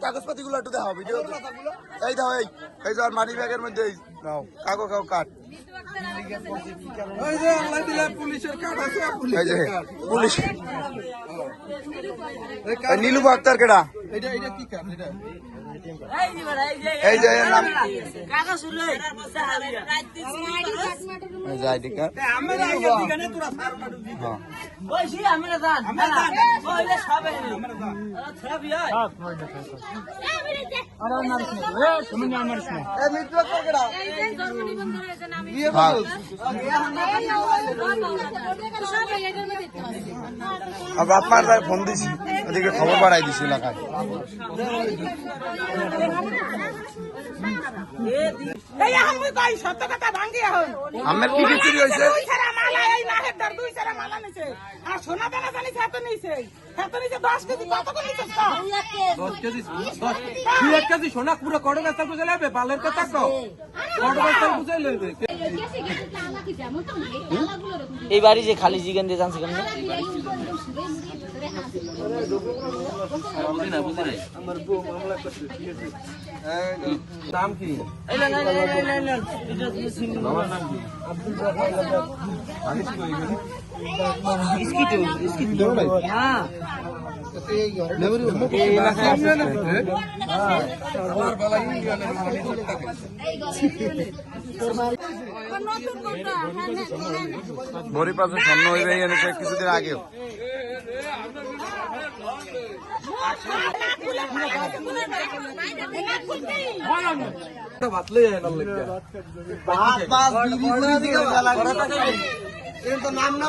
কাগজপাতি গুলো একটু দেখাও ভিডিও এই দাও এই যে মানি ব্যাগের মধ্যে কাগজ কাট পুলিশ নীলু আক্তার কেডা এই যে নাম আইডি কার্ড আপনার ফোন দিছি ওদিকে খবর বাড়াই দিছি এলাকায় আমার কি কি চুরি হয়েছে সোনা পুরো কড়ে গাছটা বুঝে নেবে বালের কথা কড়ে গাছটা বুঝে নেবে এই বাড়ি যে খালি চিকেন দিয়ে জানছি কেন নাম কি ভরি পাশে স্বর্ণ হয়ে এনেছে কিছুদিন আগেও নাম না